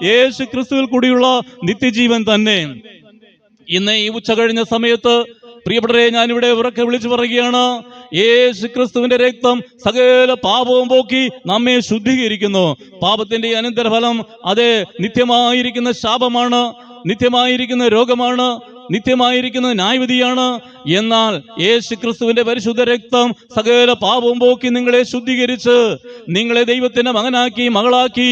യേശു ക്രിസ്തുവിൽ കൂടിയുള്ള നിത്യജീവൻ തന്നെ. ഇന്ന് ഈ ഉച്ച കഴിഞ്ഞ സമയത്ത് പ്രിയപ്പെട്ടവരെ, ഞാനിവിടെ ഉറക്കെ വിളിച്ചു പറയുകയാണ്: യേശു ക്രിസ്തുവിന്റെ രക്തം സകല പാപവും പോക്കി നമ്മെ ശുദ്ധീകരിക്കുന്നു. പാപത്തിന്റെ അനന്തരഫലം അതേ നിത്യമായിരിക്കുന്ന ശാപമാണ്, നിത്യമായിരിക്കുന്ന രോഗമാണ്, നിത്യമായിരിക്കുന്ന ന്യായവിധിയാണ്. എന്നാൽ യേശു ക്രിസ്തുവിന്റെ പരിശുദ്ധ രക്തം സകല പാപവും പോക്കി നിങ്ങളെ ശുദ്ധീകരിച്ച് നിങ്ങളെ ദൈവത്തിന്റെ മകളാക്കി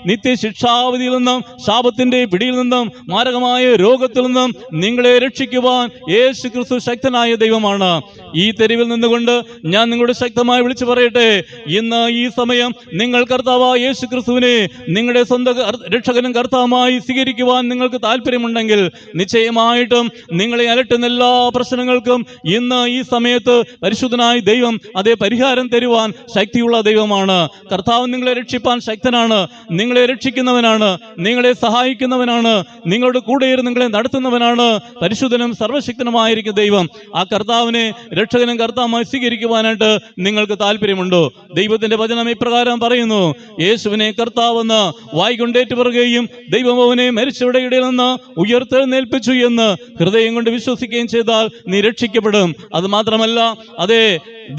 നിത്യശിക്ഷാവിധിയിൽ നിന്നും ശാപത്തിന്റെ പിടിയിൽ നിന്നും മാരകമായ രോഗത്തിൽ നിന്നും നിങ്ങളെ രക്ഷിക്കുവാൻ യേശു ക്രിസ്തു ശക്തനായ ദൈവമാണ്. ഈ തെരുവിൽ നിന്നുകൊണ്ട് ഞാൻ നിങ്ങളോട് ശക്തമായി വിളിച്ചു പറയട്ടെ: ഇന്ന് ഈ സമയം നിങ്ങൾ കർത്താവായ യേശു ക്രിസ്തുവിനെ നിങ്ങളുടെ സ്വന്തം രക്ഷകനും കർത്താവുമായി സ്വീകരിക്കുവാൻ നിങ്ങൾക്ക് താല്പര്യമുണ്ടെങ്കിൽ നിശ്ചയമായിട്ടും നിങ്ങളെ അലട്ടുന്ന എല്ലാ പ്രശ്നങ്ങൾക്കും ഇന്ന് ഈ സമയത്ത് പരിശുദ്ധനായ ദൈവം അതേ പരിഹാരം തരുവാൻ ശക്തിയുള്ള ദൈവമാണ്. കർത്താവ് നിങ്ങളെ രക്ഷിപ്പാൻ ശക്തനാണ്, നിങ്ങളെ രക്ഷിക്കുന്നവനാണ്, നിങ്ങളെ സഹായിക്കുന്നവനാണ്, നിങ്ങളുടെ കൂടെ ഇരുന്ന് നിങ്ങളെ നടത്തുന്നവനാണ് പരിശുദ്ധനും സർവശക്തനുമായിരിക്കുന്ന ദൈവം. ആ കർത്താവിനെ രക്ഷകനും കർത്താവുമായി സ്വീകരിക്കുവാനായിട്ട് നിങ്ങൾക്ക് താല്പര്യമുണ്ടോ? ദൈവത്തിന്റെ വചനം ഇപ്രകാരം പറയുന്നു: യേശുവിനെ കർത്താവെന്ന് വായ്കൊണ്ടേറ്റു പറയുകയും ദൈവം അവനെ മരിച്ചവരുടെ ഇടയിൽ നിന്ന് ഉയർത്തെഴുന്നേൽപ്പിച്ചു എന്ന് ഹൃദയം കൊണ്ട് വിശ്വസിക്കുകയും ചെയ്താൽ നീ രക്ഷിക്കപ്പെടും. അത് മാത്രമല്ല, അതേ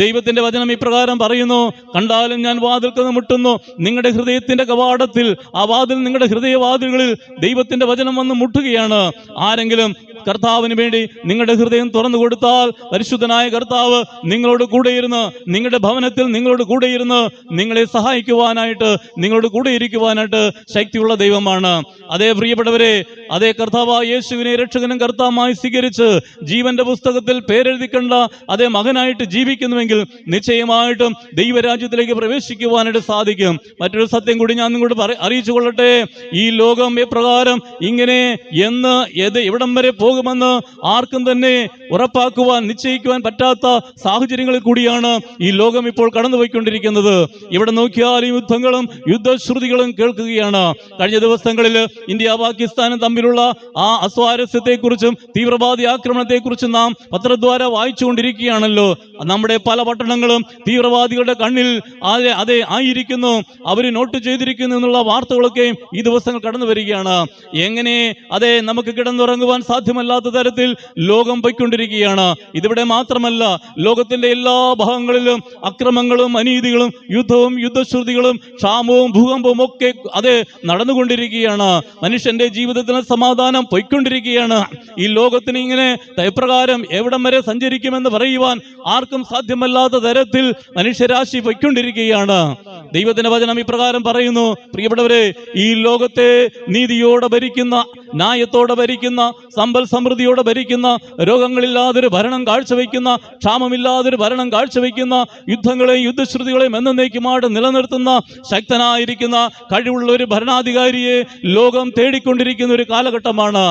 ദൈവത്തിന്റെ വചനം ഇപ്രകാരം പറയുന്നു: കണ്ടാലും ഞാൻ വാതിൽക്കൽ മുട്ടുന്നു, നിങ്ങളുടെ ഹൃദയത്തിന്റെ കവാടത്തിൽ, ആ വാതിൽ നിങ്ങളുടെ ഹൃദയവാതിലുകളിൽ ദൈവത്തിന്റെ വചനം വന്ന് മുട്ടുകയാണ്. ആരെങ്കിലും കർത്താവിന് വേണ്ടി നിങ്ങളുടെ ഹൃദയം തുറന്നു കൊടുത്താൽ പരിശുദ്ധനായ കർത്താവ് നിങ്ങളോട് കൂടെയിരുന്ന്, നിങ്ങളുടെ ഭവനത്തിൽ നിങ്ങളോട് കൂടെയിരുന്ന് നിങ്ങളെ സഹായിക്കുവാനായിട്ട്, നിങ്ങളോട് കൂടെ ഇരിക്കുവാനായിട്ട് ശക്തിയുള്ള ദൈവമാണ്. അതേ പ്രിയപ്പെട്ടവരെ, അതേ കർത്താവായ യേശുവിനെ രക്ഷകനും കർത്താവുമായി സ്വീകരിച്ച് ജീവന്റെ പുസ്തകത്തിൽ പേരെഴുതിക്കണ്ട അതേ മകനായിട്ട് ജീവിക്കുന്നുവെങ്കിൽ നിശ്ചയമായിട്ടും ദൈവരാജ്യത്തിലേക്ക് പ്രവേശിക്കുവാനായിട്ട് സാധിക്കും. മറ്റൊരു സത്യം കൂടി ഞാൻ നിങ്ങളോട് അറിയിച്ചു കൊള്ളട്ടെ: ഈ ലോകം എപ്രകാരം ഇങ്ങനെ എവിടം വരെ പോകുമെന്ന് ആർക്കും തന്നെ ഉറപ്പാക്കുവാൻ നിശ്ചയിക്കുവാൻ പറ്റാത്ത സാഹചര്യങ്ങളിൽ കൂടിയാണ് ഈ ലോകം ഇപ്പോൾ കടന്നുപോയിക്കൊണ്ടിരിക്കുന്നത്. ഇവിടെ നോക്കിയാലും യുദ്ധങ്ങളും യുദ്ധശ്രുതികളും കേൾക്കുകയാണ്. കഴിഞ്ഞ ദിവസങ്ങളിൽ ഇന്ത്യ പാകിസ്ഥാനും തമ്മിലുള്ള ആ അസ്വാരസ്യത്തെക്കുറിച്ചും തീവ്രവാദി ആക്രമണത്തെക്കുറിച്ച് നാം പത്രദ്വാര വായിച്ചുകൊണ്ടിരിക്കുകയാണല്ലോ. നമ്മുടെ പല പട്ടണങ്ങളും തീവ്രവാദികളുടെ കണ്ണിൽ അതെ ആയിരിക്കുന്നു, അവർ നോട്ട് ചെയ്തിരിക്കുന്നു എന്നുള്ള വാർത്തകളൊക്കെയും ഈ ദിവസങ്ങൾ കടന്നു വരികയാണ്. എങ്ങനെ അതെ നമുക്ക് കിടന്നുറങ്ങുവാൻ സാധ്യമല്ലാത്ത തരത്തിൽ ലോകം പോയിക്കൊണ്ടിരിക്കുകയാണ്. ഇതിവിടെ മാത്രമല്ല, ലോകത്തിന്റെ എല്ലാ ഭാഗങ്ങളിലും അക്രമങ്ങളും അനീതികളും യുദ്ധവും യുദ്ധശ്രുതികളും ക്ഷാമവും ഭൂകമ്പവും ഒക്കെ അത് നടന്നുകൊണ്ടിരിക്കുകയാണ്. മനുഷ്യന്റെ ജീവിതത്തിന് സമാധാനം പൊയ്ക്കൊണ്ടിരിക്കുകയാണ്. ഈ ലോകത്തിന് ഇങ്ങനെ ഇപ്രകാരം എവിടം വരെ സഞ്ചരിക്കുമെന്ന് പറയുവാൻ ആർക്കും സാധ്യമല്ലാത്ത തരത്തിൽ മനുഷ്യരാശി പൊയ്ക്കൊണ്ടിരിക്കുകയാണ്. ദൈവത്തിന്റെ വചനം ഇപ്രകാരം പറയുന്നു, പ്രിയപ്പെട്ടവരെ, ഈ ലോകത്തെ നീതിയോടെ ഭരിക്കുന്ന, ന്യായത്തോടെ ഭരിക്കുന്ന, സമ്പൽ സമൃദ്ധിയോടെ ഭരിക്കുന്ന, രോഗങ്ങളില്ലാതൊരു ഭരണം കാഴ്ചവെക്കുന്ന, ക്ഷാമമില്ലാതൊരു ഭരണം കാഴ്ചവെക്കുന്ന, യുദ്ധങ്ങളെയും യുദ്ധശ്രുതികളെയും എന്നേക്കുമായിട്ട് നിലനിർത്തുന്ന ശക്തനായിരിക്കുന്ന കഴിവുള്ള ഒരു ഭരണാധികാരിയെ ലോകം തേടിക്കൊണ്ടിരിക്കുന്ന ഒരു കാലഘട്ടമാണ്.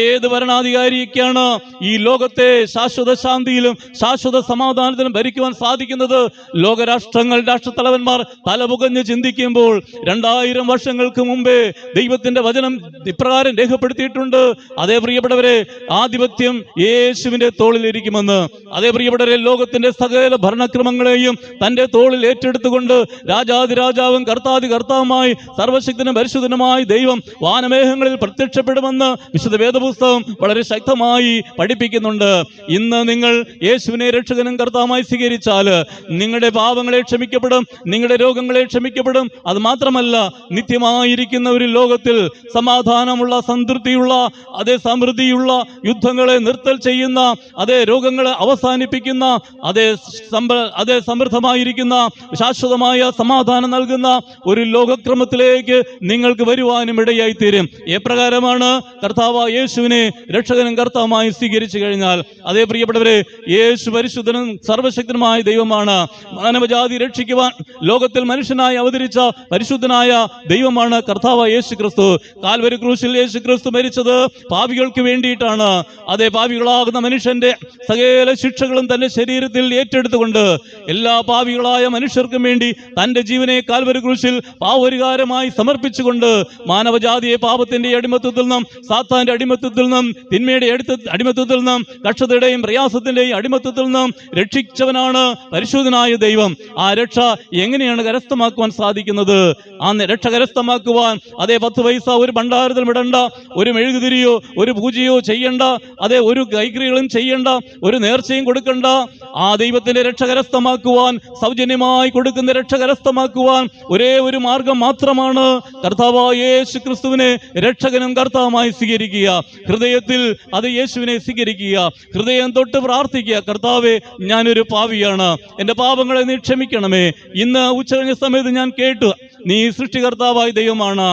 ഏത് ഭരണാധികാരിക്കാണ് ഈ ലോകത്തെ ശാശ്വത ശാന്തിയിലും ശാശ്വത സമാധാനത്തിലും ഭരിക്കുവാൻ സാധിക്കുന്നത്? ലോകരാഷ്ട്രങ്ങൾ, രാഷ്ട്രത്തലവന്മാർ തലപുകഞ്ഞ് ചിന്തിക്കുമ്പോൾ 2000 വർഷങ്ങൾക്ക് മുമ്പേ ദൈവത്തിന്റെ വചനം ഇപ്രകാരം രേഖപ്പെടുത്തിയിട്ടുണ്ട്. അതേ പ്രിയപ്പെട്ടവരെ, ആധിപത്യം യേശുവിന്റെ തോളിലിരിക്കുമെന്ന്. അതേ പ്രിയപ്പെട്ടവരെ, ലോകത്തിന്റെ സകല ഭരണക്രമങ്ങളെയും തന്റെ തോളിൽ ഏറ്റെടുത്തുകൊണ്ട് രാജാതിരാജാവും കർത്താതി കർത്താവുമായി സർവശക്തനും പരിശുദ്ധനുമായി ദൈവം വാനമേഘങ്ങളിൽ പ്രത്യക്ഷപ്പെടുമെന്ന് വിശുദ്ധ വേദപുസ്തകം വളരെ ശക്തമായി പഠിപ്പിക്കുന്നുണ്ട്. ഇന്ന് നിങ്ങൾ യേശുവിനെ രക്ഷകനും കർത്താവുമായി സ്വീകരിച്ചാൽ നിങ്ങളുടെ പാപങ്ങളെ ക്ഷമിക്കപ്പെടും, നിങ്ങളുടെ രോഗങ്ങളെ ക്ഷമിക്കപ്പെടും. അത് മാത്രമല്ല, നിത്യമായിരിക്കുന്ന ഒരു ലോകത്തിൽ സമാധാനമുള്ള, സംതൃപ്തിയുള്ള, അതേ സമൃദ്ധിയുള്ള, യുദ്ധങ്ങളെ നിർത്തൽ ചെയ്യുന്ന, അതേ രോഗങ്ങളെ അവസാനിപ്പിക്കുന്ന, അതേ സമൃദ്ധമായിരിക്കുന്ന, ശാശ്വതമായ സമാധാനം നൽകുന്ന ഒരു ലോകക്രമത്തിലേക്ക് നിങ്ങൾക്ക് വരുവാനും ഇടയായി തീരും. എപ്രകാരമാണ്? കർത്താവ് യേശുവിനെ രക്ഷകനും കർത്താവുമായി സ്വീകരിച്ചു കഴിഞ്ഞാൽ. അതേ പ്രിയപ്പെട്ടവരെ, യേശു പരിശുദ്ധനും സർവശക്തനുമായ ദൈവമാണ്. മാനവജാതി രക്ഷിക്കുവാൻ ലോകത്തിൽ മനുഷ്യനായി അവതരിച്ച പരിശുദ്ധനായ ദൈവമാണ് കർത്താവ് യേശു ക്രിസ്തു. കാൽവരി ക്രൂശിൽ യേശു ക്രിസ്തു മരിച്ചത് പാപികൾക്ക് വേണ്ടിയിട്ടാണ്. അതേ പാപികളാകുന്ന മനുഷ്യന്റെ സകല ശിക്ഷകളും തന്റെ ശരീരത്തിൽ ഏറ്റെടുത്തുകൊണ്ട് എല്ലാ പാപികളായ മനുഷ്യർക്കും വേണ്ടി തന്റെ ജീവനെ കാൽവരി ക്രൂശിൽ പാപപരിഹാരമായി സമർപ്പിച്ചുകൊണ്ട് മാനവജാതിയെ പാപത്തിന്റെ അടിമത്തത്തിൽ നിന്നും, സാത്താന്റെ അടിമത്തത്തിൽ നിന്നും, തിന്മയുടെ അടിമത്തത്തിൽ നിന്നും, കഷ്ടതയുടെയും പ്രയാസത്തിന്റെയും അടിമത്തത്തിൽ നിന്നും രക്ഷിച്ചവനാണ് പരിശുദ്ധനായ ദൈവം. ആ രക്ഷ എങ്ങനെയാണ് കരസ്ഥമാക്കുവാൻ സാധിക്കുന്നത്? ആ രക്ഷ കരസ്ഥമാക്കുവാൻ അതേ 10 പൈസ ഒരു ഭണ്ഡാരത്തിലും ഇടണ്ട, ഒരു മെഴുകുതിരിയോ ഒരു പൂജയോ ചെയ്യണ്ട, അതേ ഒരു കൈക്രിയകളും ചെയ്യണ്ട, ഒരു നേർച്ചയും കൊടുക്കണ്ട. ആ ദൈവത്തിന്റെ രക്ഷ കരസ്ഥമാക്കുവാൻ, സൗജന്യമായി കൊടുക്കുന്ന രക്ഷ കരസ്ഥമാക്കുവാൻ ഒരേ ഒരു മാർഗം മാത്രമാണ്. കർത്താവായ യേശു ക്രിസ്തുവിനെ രക്ഷകനും കർത്താവുമായി സ്വീകരിക്കുക. ഹൃദയത്തിൽ അത് യേശുവിനെ സ്വീകരിക്കുക. ഹൃദയം തൊട്ട് പ്രാർത്ഥിക്കുക, കർത്താവേ, ഞാനൊരു പാപിയാണ്, എൻ്റെ പാപങ്ങളെ നീ ക്ഷമിക്കണമേ. ഇന്ന് ഉച്ചകഴിഞ്ഞ സമയത്ത് ഞാൻ കേട്ടു, നീ സൃഷ്ടികർത്താവായ ദൈവമാണ്.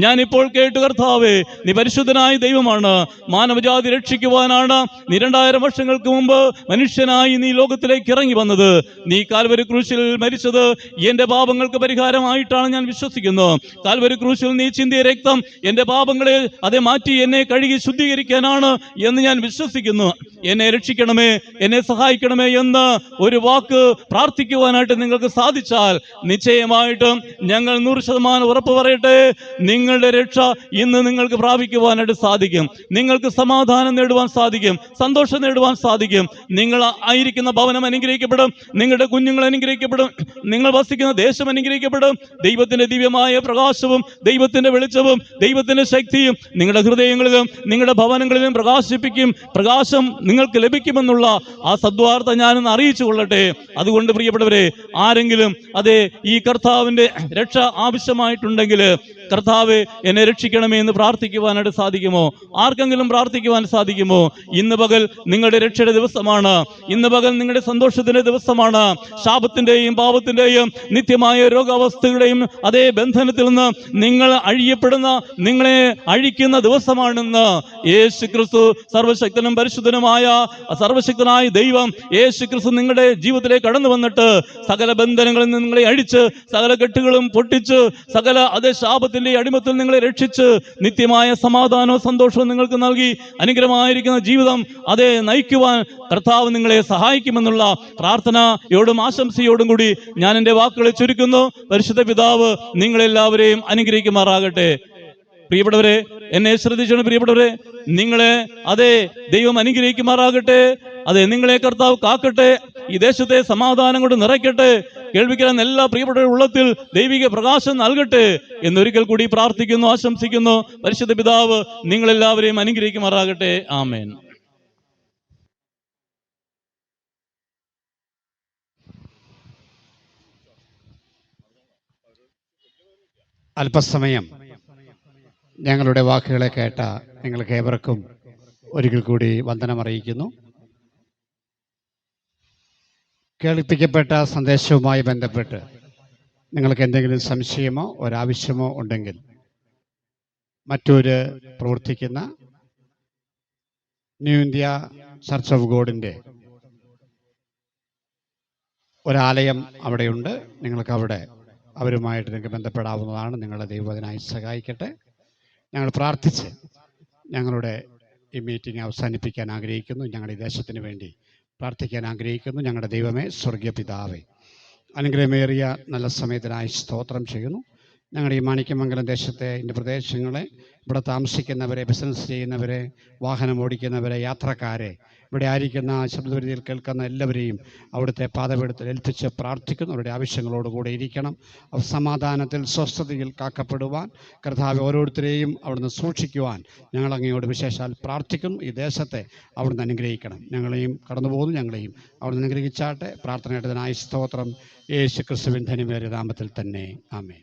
ഞാനിപ്പോൾ കേട്ടു, കർത്താവേ, നീ പരിശുദ്ധനായ ദൈവമാണ്. മാനവജാതി രക്ഷിക്കുവാനാണ് നീ 2000 വർഷങ്ങൾക്ക് മുമ്പ് മനുഷ്യനായി നീ ലോകത്തിലേക്ക് ഇറങ്ങി വന്നത്. നീ കാൽവരി ക്രൂശിൽ മരിച്ചത് എന്റെ പാപങ്ങൾക്ക് പരിഹാരമായിട്ടാണ് ഞാൻ വിശ്വസിക്കുന്നു. കാൽവരി ക്രൂശിൽ നീ ചിന്തിയ രക്തം എന്റെ പാപങ്ങളെ അതേ മാറ്റി എന്നെ കഴുകി ശുദ്ധീകരിക്കാനാണ് എന്ന് ഞാൻ വിശ്വസിക്കുന്നു. എന്നെ രക്ഷിക്കണമേ, എന്നെ സഹായിക്കണമേ എന്ന് ഒരു വാക്ക് പ്രാർത്ഥിക്കുവാനായിട്ട് നിങ്ങൾക്ക് സാധിച്ചാൽ നിശ്ചയമായിട്ടും ഞങ്ങൾ 100% ഉറപ്പ് പറയട്ടെ, നിങ്ങളുടെ രക്ഷ ഇന്ന് നിങ്ങൾക്ക് പ്രാപിക്കുവാനായിട്ട് സാധിക്കും. നിങ്ങൾക്ക് സമാധാനം നേടുവാൻ സാധിക്കും, സന്തോഷം നേടുവാൻ സാധിക്കും. നിങ്ങൾ ആയിരിക്കുന്ന ഭവനം അനുഗ്രഹിക്കപ്പെടും, നിങ്ങളുടെ കുഞ്ഞുങ്ങൾ അനുഗ്രഹിക്കപ്പെടും, നിങ്ങൾ വസിക്കുന്ന ദേശം അനുഗ്രഹിക്കപ്പെടും. ദൈവത്തിന്റെ ദിവ്യമായ പ്രകാശവും ദൈവത്തിന്റെ വെളിച്ചവും ദൈവത്തിന്റെ ശക്തിയും നിങ്ങളുടെ ഹൃദയങ്ങളിലും നിങ്ങളുടെ ഭവനങ്ങളിലും പ്രകാശിപ്പിക്കും. പ്രകാശം നിങ്ങൾക്ക് ലഭിക്കുമെന്നുള്ള ആ സദ്വാർത്ത ഞാനൊന്ന് അറിയിച്ചു കൊള്ളട്ടെ. അതുകൊണ്ട് പ്രിയപ്പെട്ടവരെ, ആരെങ്കിലും അതേ ഈ കർത്താവിന്റെ രക്ഷ ആവശ്യമായിട്ടുണ്ടെങ്കിൽ, കർത്താവേ എന്നെ രക്ഷിക്കണമേ എന്ന് പ്രാർത്ഥിക്കുവാനായിട്ട് സാധിക്കുമോ? ആർക്കെങ്കിലും പ്രാർത്ഥിക്കുവാൻ സാധിക്കുമോ? ഇന്ന് പകൽ നിങ്ങളുടെ രക്ഷയുടെ ദിവസമാണ്. ഇന്ന് പകൽ നിങ്ങളുടെ സന്തോഷത്തിന്റെ ദിവസമാണ്. ശാപത്തിന്റെയും പാപത്തിന്റെയും നിത്യമായ രോഗാവസ്ഥയുടെയും അതേ ബന്ധനത്തിൽ നിന്ന് നിങ്ങൾ അഴിയപ്പെടുന്ന, നിങ്ങളെ അഴിക്കുന്ന ദിവസമാണെന്ന് യേശു ക്രിസ്തു, സർവശക്തനും പരിശുദ്ധനുമായ സർവശക്തനായ ദൈവം യേശു ക്രിസ്തു നിങ്ങളുടെ ജീവിതത്തിലേക്ക് കടന്നു വന്നിട്ട് സകല ബന്ധനങ്ങളിൽ നിന്ന് നിങ്ങളെ അഴിച്ച്, സകല കെട്ടുകളും പൊട്ടിച്ച്, സകല അതേ ശാപത്തിന്റെ അടിമത്തിൽ നിങ്ങളെ രക്ഷിച്ച് നിത്യമായ സമാധാനവും സന്തോഷവും നിങ്ങൾക്ക് നൽകി അനുഗ്രഹമായിരിക്കുന്ന ജീവിതം അതേ നയിക്കുവാൻ കർത്താവ് നിങ്ങളെ സഹായിക്കുമെന്നുള്ള പ്രാർത്ഥനയോടും ആശംസയോടും കൂടി ഞാൻ എൻ്റെ വാക്കുകളെ ചുരുക്കുന്നു. പരിശുദ്ധ പിതാവ് നിങ്ങളെല്ലാവരെയും അനുഗ്രഹിക്കുമാറാകട്ടെ. പ്രിയപ്പെട്ടവരെ, എന്നെ ശ്രദ്ധിച്ചാണ് പ്രിയപ്പെട്ടവരെ, നിങ്ങളെ അതെ ദൈവം അനുഗ്രഹിക്കുമാറാകട്ടെ. അതെ, നിങ്ങളെ കർത്താവ് കാക്കട്ടെ. ഈ ദേശത്തെ സമാധാനം കൊണ്ട് നിറയ്ക്കട്ടെ. കേൾവിക്കാൻ എല്ലാ പ്രിയപ്പെട്ടവരുടെ ഉള്ളത്തിൽ ദൈവിക പ്രകാശം നൽകട്ടെ എന്നൊരിക്കൽ കൂടി പ്രാർത്ഥിക്കുന്നു, ആശംസിക്കുന്നു. പരിശുദ്ധ പിതാവ് നിങ്ങളെല്ലാവരെയും അനുഗ്രഹിക്കുമാറാകട്ടെ. ആമേൻ. അല്പസമയം ഞങ്ങളുടെ വാക്കുകളെ കേട്ട നിങ്ങൾക്ക് ഏവർക്കും ഒരിക്കൽ കൂടി വന്ദനം അറിയിക്കുന്നു. കേൾപ്പിക്കപ്പെട്ട സന്ദേശവുമായി ബന്ധപ്പെട്ട് നിങ്ങൾക്ക് എന്തെങ്കിലും സംശയമോ ഒരാവശ്യമോ ഉണ്ടെങ്കിൽ മറ്റൊരു പ്രവർത്തിക്കുന്ന ന്യൂ ഇന്ത്യ ചർച്ച് ഓഫ് ഗോഡിൻ്റെ ഒരാലയം അവിടെയുണ്ട്. നിങ്ങൾക്ക് അവിടെ അവരുമായിട്ട് നിങ്ങൾക്ക് ബന്ധപ്പെടാവുന്നതാണ്. നിങ്ങളുടെ ദൈവം അതിനായി സഹായിക്കട്ടെ. ഞങ്ങൾ പ്രാർത്ഥിച്ച് ഞങ്ങളുടെ ഈ മീറ്റിംഗ് അവസാനിപ്പിക്കാൻ ആഗ്രഹിക്കുന്നു. ഞങ്ങളുടെ ഈ ദേശത്തിന് വേണ്ടി പ്രാർത്ഥിക്കാൻ ആഗ്രഹിക്കുന്നു. ഞങ്ങളുടെ ദൈവമേ, സ്വർഗീയ പിതാവേ, അനുഗ്രഹമേറിയ നല്ല സമയത്തിനായി സ്തോത്രം ചെയ്യുന്നു. ഞങ്ങളുടെ ഈ മാണിക്യമംഗലം ദേശത്തെ ഇതിൻ്റെ പ്രദേശങ്ങളെ, ഇവിടെ താമസിക്കുന്നവരെ, ബിസിനസ് ചെയ്യുന്നവരെ, വാഹനം ഓടിക്കുന്നവരെ, യാത്രക്കാരെ, ഇവിടെ ആയിരിക്കുന്ന ശബ്ദപരിധിയിൽ കേൾക്കുന്ന എല്ലാവരെയും അവിടുത്തെ പാദപീഠത്തിൽ ഏൽപ്പിച്ച് പ്രാർത്ഥിക്കുന്നു. അവരുടെ ആവശ്യങ്ങളോടുകൂടെ ഇരിക്കണം. സമാധാനത്തിൽ സ്വസ്ഥതയിൽ കാക്കപ്പെടുവാൻ കർത്താവ് ഓരോരുത്തരെയും അവിടുന്ന് സൂക്ഷിക്കുവാൻ ഞങ്ങൾ അങ്ങയോട് വിശേഷാൽ പ്രാർത്ഥിക്കുന്നു. ഈ ദേശത്തെ അവിടുന്ന് അനുഗ്രഹിക്കണം. ഞങ്ങളെയും കടന്നു പോകുന്നു, ഞങ്ങളെയും അവിടുന്ന് അനുഗ്രഹിച്ചാട്ടെ. പ്രാർത്ഥനയുടേതിനായി സ്തോത്രം. യേശു ക്രിസ്തുവിൻ ധന്യമേറിയ നാമത്തിൽ തന്നെ. ആമേൻ.